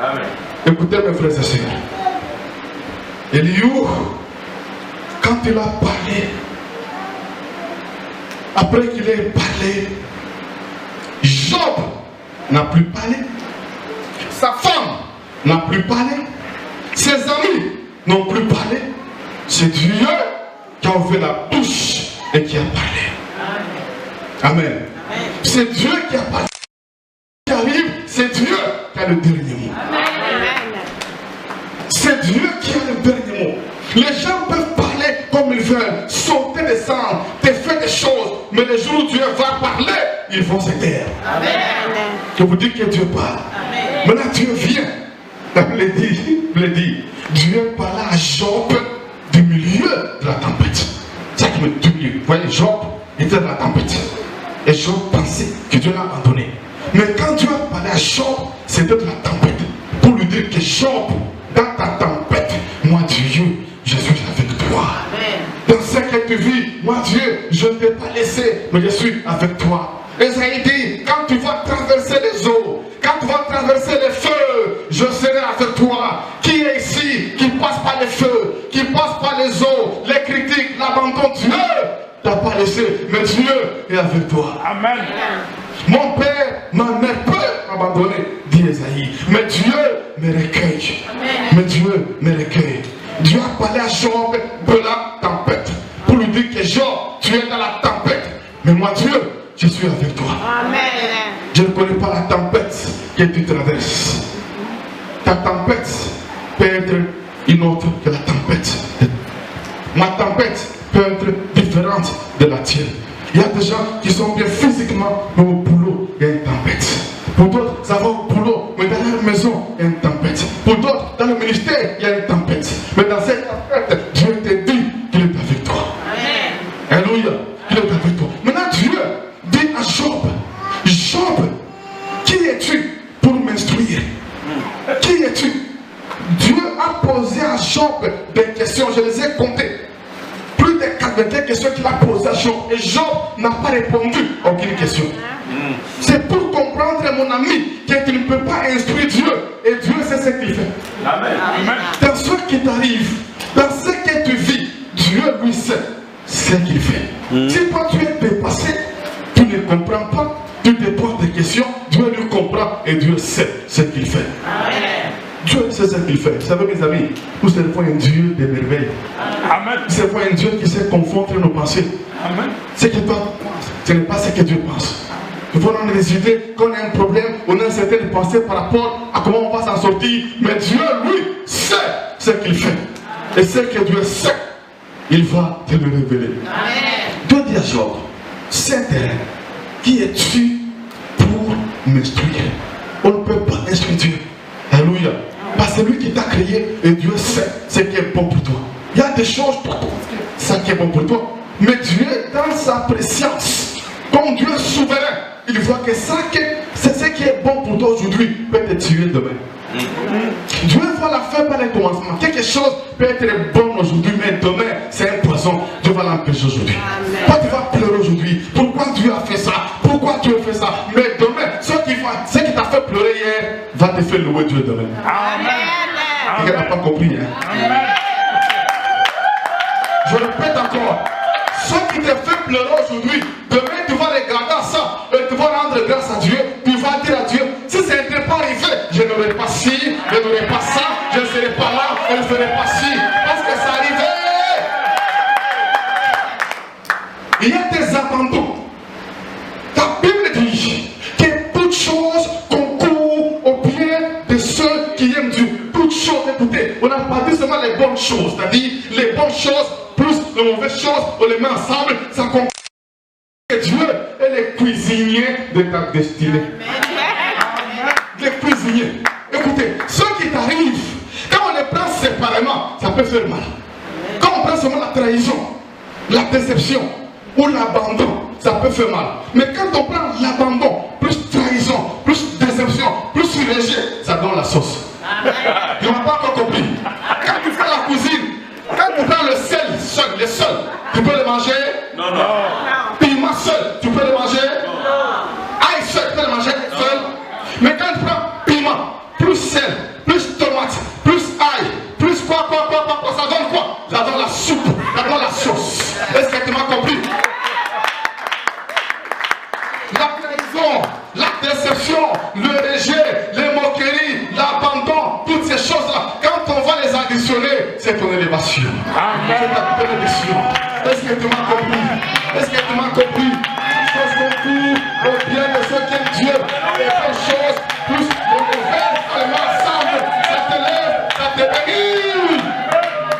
Amen. Écoutez mes frères et sœurs. Eliou, quand il a parlé, après qu'il ait parlé, Job n'a plus parlé, sa femme n'a plus parlé, ses amis n'ont plus parlé. C'est Dieu qui a ouvert la bouche et qui a parlé. Amen. C'est Dieu qui a parlé. Qui arrive, c'est Dieu qui a le dernier mot. C'est Dieu qui a le dernier mot. Les gens peuvent parler comme ils veulent, sauter, descendre, te faire des choses, mais le jour où Dieu va parler, ils vont se taire. Je vous dis que Dieu parle. Maintenant Dieu vient. Je l'ai dit. Dieu parla à Job du milieu de la tempête. C'est ça qui me dit. Vous voyez, Job était dans la tempête. Et Job pensait que Dieu l'a abandonné. Mais quand Dieu a parlé à Job, c'était de la tempête. Pour lui dire que Job, dans ta tempête, moi Dieu, je suis avec toi. Dans ce que tu vis, moi Dieu, je ne t'ai pas laissé, mais je suis avec toi. Esaïe dit, quand tu vas traverser les eaux, quand tu vas traverser les feux, je serai avec toi. Qui est ici, qui passe par les feux, qui passe par les eaux, les critiques, l'abandon, Dieu t'a pas laissé, mais Dieu est avec toi. Amen. Mon père, ma mère peut m'abandonner, dit Esaïe, mais Dieu me recueille. Mais Dieu me recueille. Dieu a parlé à Job de la tempête pour lui dire que Job, tu es dans la tempête, mais moi Dieu, je suis avec toi. Amen. Je ne connais pas la tempête que tu traverses. Ta tempête peut être une autre que la tempête. Ma tempête peut être différente de la tienne. Il y a des gens qui sont bien physiquement, mais au boulot, il y a une tempête. Pour d'autres, ça va au boulot, mais dans leur maison, il y a une tempête. Pour d'autres, dans le ministère, il y a une tempête. Mais dans cette tempête, Dieu te dit qu'il est avec toi. Amen. Alléluia. Il est avec toi. Maintenant, Dieu dit à Job, Job, qui es-tu pour m'instruire? Qui es-tu? Dieu a posé à Job des questions, je les ai comptées. Plus de 80 questions qu'il a posées à Job. Et Job n'a pas répondu à aucune question. C'est pour comprendre, mon ami, que tu ne peux pas instruire Dieu. Et Dieu sait ce qu'il fait. Amen. Dans ce qui t'arrive, dans ce que tu vis, Dieu lui sait ce qu'il fait. Si toi tu es dépassé, tu ne comprends pas, tu te poses des questions, Dieu lui comprend et Dieu sait ce qu'il fait. Amen. Dieu sait ce qu'il fait. Vous savez, mes amis, nous servons un Dieu de merveille. Amen. Nous servons un Dieu qui sait confondre nos pensées. Amen. Ce que toi penses, ce n'est pas ce que Dieu pense. Il faut nous des idées, quand on a un problème, on a une certaine pensée par rapport à comment on va s'en sortir. Mais Dieu, lui, sait ce qu'il fait. Et ce que Dieu sait, il va te le révéler. Amen. Dieu dit à Job, c'est qui es-tu pour m'instruire? On ne peut pas instruire Dieu. Alléluia. Parce que c'est lui qui t'a créé et Dieu sait ce qui est bon pour toi. Il y a des choses pour toi, ça qui est bon pour toi. Mais Dieu, dans sa préscience, comme Dieu est souverain, il voit que ça, c'est ce qui est bon pour toi aujourd'hui, peut te tuer demain. Dieu va la faire par le commencement. Quelque chose peut être bon aujourd'hui, mais demain, c'est un poison. Dieu va l'empêcher aujourd'hui. Toi, tu vas pleurer aujourd'hui. Pourquoi Dieu a fait ça? Pourquoi Dieu a fait ça? Mais demain, ce qui t'a fait pleurer hier, va te faire louer Dieu demain. Amen. Tu n'as pas compris, hein? Amen. Je répète encore. Ce qui te fait pleurer aujourd'hui, demain tu vas regarder ça et tu vas rendre grâce à Dieu. Tu vas dire à Dieu, si ce n'était pas arrivé, je n'aurais pas ci, je n'aurais pas ça, je ne serais pas là, je ne ferais pas ci, parce que ça arrivait. Il y a des abandons. Ta Bible dit que toutes choses concourent au bien de ceux qui aiment Dieu. Toutes choses, écoutez, on n'a pas dit seulement les bonnes choses, c'est-à-dire les bonnes choses plus les mauvaises choses, on les met ensemble, ça comprend que Dieu est le cuisinier de ta destinée. Les cuisiniers. Écoutez, ce qui t'arrive, quand on les prend séparément, ça peut faire mal. Quand on prend seulement la trahison, la déception ou l'abandon, ça peut faire mal. Mais quand on prend l'abandon, plus trahison, plus déception, plus rejet, ça donne la sauce. Tu n'as pas encore compris. Quand tu fais la cuisine, quand tu prends le sel seul, les seuls, tu peux le manger? Non, non. Piment seul, tu peux le manger? Non. Ail seul, tu peux le manger seul? Mais quand tu prends piment, plus sel, Amen. C'est ta pleine décision. Est-ce que tu m'as compris? Est-ce que tu m'as compris? Chose concourt au bien de ceux qui aiment Dieu et